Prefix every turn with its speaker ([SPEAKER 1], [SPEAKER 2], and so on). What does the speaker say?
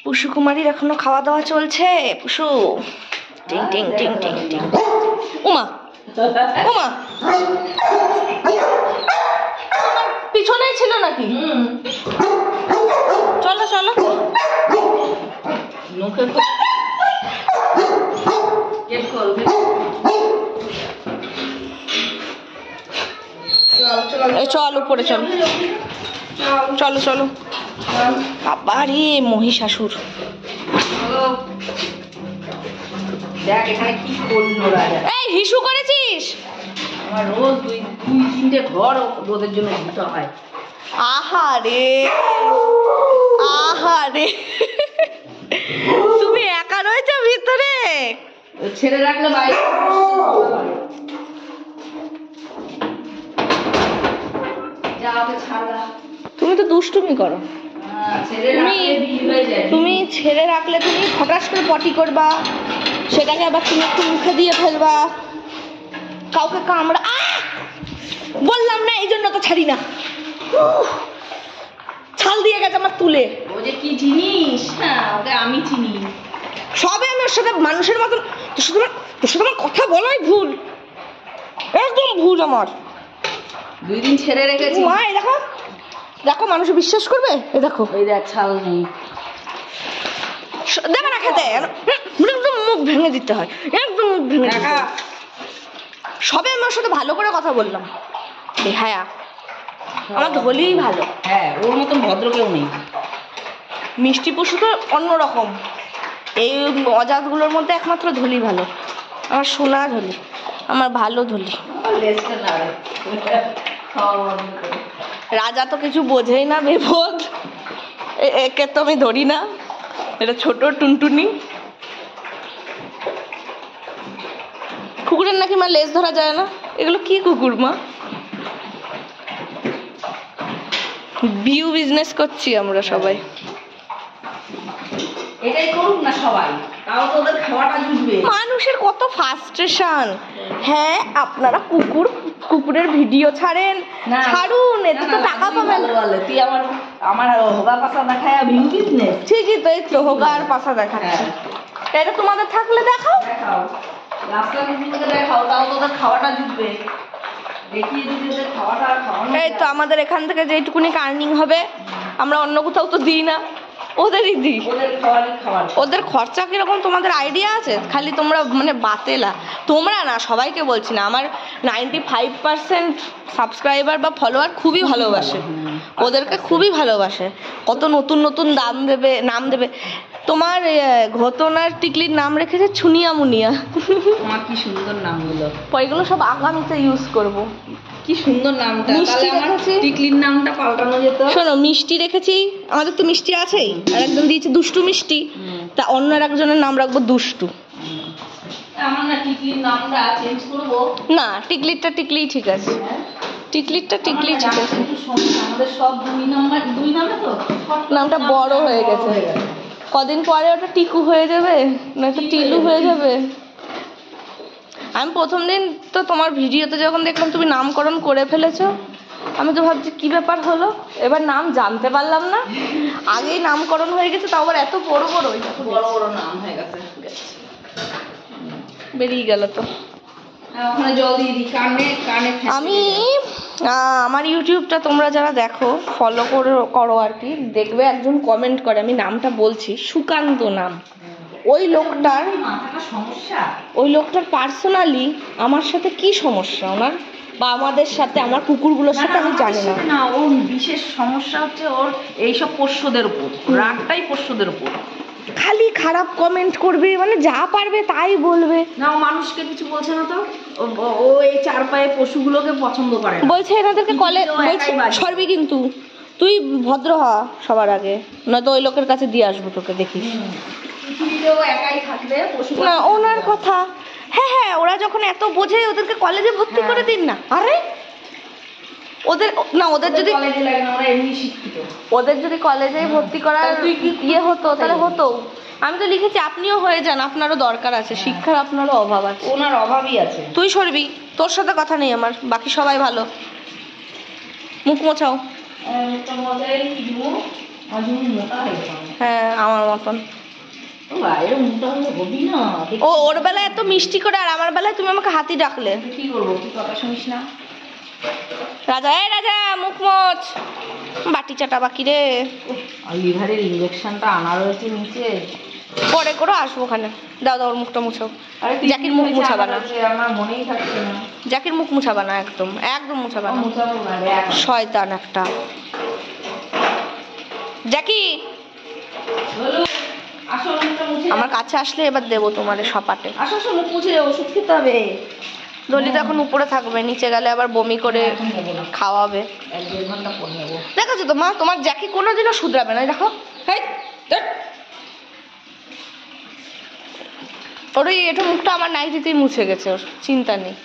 [SPEAKER 1] পুষু কুমারীর এখনো খাওয়া দাওয়া চলছে। পুষু টিং টিং টিং টিং টিং। উমা উমা পিছনেই ছিল নাকি? চলো চলো। চল উপরে চল, চলো চলো। বাবারে মহিষাসুর।
[SPEAKER 2] দেখ এখানে কি করলো রাজা।
[SPEAKER 1] এই হিসু করেছিস?
[SPEAKER 2] আমার রোজ দুই তিনটে ঘর রোদের জন্য দিতে হয়।
[SPEAKER 1] আহারে আহারে, তুমি একা রয়েছো ভিতরে?
[SPEAKER 2] ছেড়ে রাখলে বাইরে
[SPEAKER 1] তুমি তো দুষ্টুমি করো। তুমি ছেড়ে রাখলে তুমি ফটাস করে পটি করবা, সেটাকে আবার তুমি একটু মুখে দিয়ে ফেলবা, কাউকে কামড়া। বললাম না এই জন্য তো ছাড়ি না, ছাল দিয়ে গেছে আমার তুলে।
[SPEAKER 2] ও যে কি জিনিস, হ্যাঁ ওকে আমি চিনি।
[SPEAKER 1] সবে আমি ওর সাথে মানুষের মতন, তোর সাথে আমার কথা বলাই ভুল, একদম ভুল আমার।
[SPEAKER 2] 2 দিন ছেড়ে রেখেছি।
[SPEAKER 1] মা এই দেখো দেখো, মানুষ বিশ্বাস করবে? এই দেখো,
[SPEAKER 2] ওই দেখ ছাল নেই,
[SPEAKER 1] দেবে না খেতে, একদম মুখ ভেঙে দিতে হয়, একদম মুখ ভেঙে দিতে হয়। সবে আমার সাথে ভালো করে কথা বললাম। হ্যাঁ আমার ধলিই ভালো।
[SPEAKER 2] হ্যাঁ ওর মতন ভদ্র কেউ নেই।
[SPEAKER 1] মিষ্টি পশু তো অন্যরকম, এই অজাতগুলোর মধ্যে একমাত্র ধলি ভালো। আমার সোনা ধলি, আমার ভালো ধলি। রাজা তো কিছু বোঝেই না, বেবোধ। একে তো আমি ধরি না, এটা ছোট টুনটুনি। কুকুরের নাকি মা লেজ ধরা যায় না? এগুলো কি কুকুর মা? ভিউ বিজনেস করছি আমরা সবাই।
[SPEAKER 2] এটাই করুক না সবাই, তাও তো ওদের খাওয়াটা জুটবে।
[SPEAKER 1] মানুষের কত ফ্রাস্ট্রেশন। হ্যাঁ আপনারা কুকুরের ভিডিও ছাড়েন, ছাড়ুন, এতে তো টাকা পাবেন।
[SPEAKER 2] তুই আমার হোগা পাশা দেখায় ভিউ বিজনেস।
[SPEAKER 1] ঠিকই তো, এই তো হোগার পাশা দেখাচ্ছে। এটা তোমাদের থাকলে দেখাও,
[SPEAKER 2] রাস্তা কুকুরকে দেখাও, তাও তো ওদের খাওয়াটা জুটবে। দেখিয়ে দিদি ওদের খাওয়াটা খাওয়ানো।
[SPEAKER 1] এই তো আমাদের এখান থেকে যেটুকুনি আর্নিং হবে আমরা অন্য কোথাও তো দিই না, ওদেরই দিই। ওদের খরচা কিরকম তোমাদের আইডিয়া আছে? খালি তোমরা মানে বাতেলা, তোমরা না সবাইকে বলছি না, আমার 95% সাবস্ক্রাইবার বা ফলোয়ার খুবই ভালোবাসে, ওদেরকে খুবই ভালোবাসে। কত নতুন নতুন নাম দেবে। তোমার ঘটনার টিকলির নাম রেখেছে ছুনিয়া মুনিয়া।
[SPEAKER 2] আমার কি সুন্দর নামগুলো,
[SPEAKER 1] ওইগুলো সব আগামীতে ইউজ করব।
[SPEAKER 2] কি সুন্দর নামটা, তাহলে আমার টিকলির নামটা পাল্টানো যেত।
[SPEAKER 1] শোনো, মিষ্টি রেখেছি, আমাদের তো মিষ্টি আছেই, আর একজন দিয়েছে দুষ্টু মিষ্টি, তা অন্য একজনের নাম রাখবো দুষ্টু।
[SPEAKER 2] আমার না টিকলির নামটা চেঞ্জ করব
[SPEAKER 1] না, টিকলিরটা টিকলিই ঠিক আছে, টিকলিরটা টিকলিই ঠিক আছে।
[SPEAKER 2] আমাদের সব দুই নামে তো
[SPEAKER 1] নামটা বড় হয়ে গেছে, কদিন পরে ওটা টিকু হয়ে যাবে, নয়তো টিলু হয়ে যাবে। আমি প্রথম দিন তো তোমার ভিডিওতে যখন দেখলাম তুমি নামকরণ করে ফেলেছো, আমি তো ভাবছি কি ব্যাপার হলো, এবার নাম জানতে পারলাম না, আগেই নামকরণ হয়ে গেছে, তাও আবার এত বড় বড়
[SPEAKER 2] বড় নাম হয়ে গেছে,
[SPEAKER 1] বেরিয়ে গেল তো।
[SPEAKER 2] ওখানে জল দিয়ে দিই কানে কানে।
[SPEAKER 1] আমি আমার ইউটিউবটা তোমরা যারা দেখো ফলো করো আর কি, দেখবে একজন কমেন্ট করে, আমি নামটা বলছি, সুকান্ত নাম। ওই লোকটার পার্সোনালি আমার সাথে কি সমস্যা ওনার বা আমাদের সাথে, আমার কুকুরগুলোর সাথে আমি জানি
[SPEAKER 2] না। ওর বিশেষ সমস্যা হচ্ছে ওর এইসব পোষ্যদের উপর, রাগটাই পোষ্যদের উপর।
[SPEAKER 1] খালি খারাপ কমেন্ট করবে, মানে যা পারবে তাই বলবে।
[SPEAKER 2] না ও মানুষকে কিছু বলছে না তো, ও এই 4 পায়ে পশুগুলোকে পছন্দ করে না।
[SPEAKER 1] বলছে এনাদেরকে বলছে সরবি, কিন্তু তুই ভদ্র হ সবার আগে, নয়তো ওই লোকের কাছে দিয়ে আসবো তোকে, দেখিস।
[SPEAKER 2] একাই থাকবে
[SPEAKER 1] না ওনার কথা। হ্যাঁ ওরা যখন এত বোঝে ওদেরকে কলেজে ভর্তি করে দিন না। আরে ওদের যদি কলেজে ভর্তি করার ইয়ে হতো তাহলে হতো। আমি তো লিখেছি আপনিও হয়ে যান, আপনারও দরকার আছে, শিক্ষার আপনারও অভাব আছে।
[SPEAKER 2] ওনার অভাবই আছে।
[SPEAKER 1] তুই সরবি, তোর সাথে কথা নেই আমার, বাকি সবাই ভালো। মুখ মোছাও। হ্যাঁ আমার মতন।
[SPEAKER 2] বাইরে মুখটা হবি না।
[SPEAKER 1] ও ওর বেলায় এত মিষ্টি করে, আর আমার বেলায় তুমি আমাকে হাতি ডাকলে।
[SPEAKER 2] কি করবো, তুই কথা শুনিস না?
[SPEAKER 1] রাজা, এই রাজা, মুখ মোচ, বাটি চাটা বাকি রে।
[SPEAKER 2] আর লিভারের ইঞ্জেকশনটা আনা রয়েছে নিচে।
[SPEAKER 1] পরে করে আসবো ওখানে। দাও দাও, ওর মুখটা মুছাও।
[SPEAKER 2] আরে
[SPEAKER 1] জ্যাকির মুখ মুছাবা না,
[SPEAKER 2] আমার মনেই থাকছে না।
[SPEAKER 1] জ্যাকির মুখ মুছাবা না, একদম একদম মুছাবা না।
[SPEAKER 2] মুছাবো না রে এখন।
[SPEAKER 1] শয়তান একটা। জ্যাকি
[SPEAKER 2] বলু, আসো মুখটা মুছে।
[SPEAKER 1] আমার কাছে আসলে এবার দেবো তোমারে সপাটে।
[SPEAKER 2] আসো আসো, মুখ মুছে যাও, ওষুধ খেতে হবে।
[SPEAKER 1] দলি তো এখন উপরে থাকবে, নিচে গেলে আবার বমি করে
[SPEAKER 2] এখন নেবো না,
[SPEAKER 1] খাওয়াবে।
[SPEAKER 2] 1-1.5 ঘন্টা পর নেবো।
[SPEAKER 1] দেখেছো তো মা, তোমার জ্যাকি কোনোদিনও শুধরাবে না, দেখো। হেই, ধ্যাৎ। ওর ওই এটা মুখটা আমার নাইটিতেই মুছে গেছে, ওর চিন্তা নেই।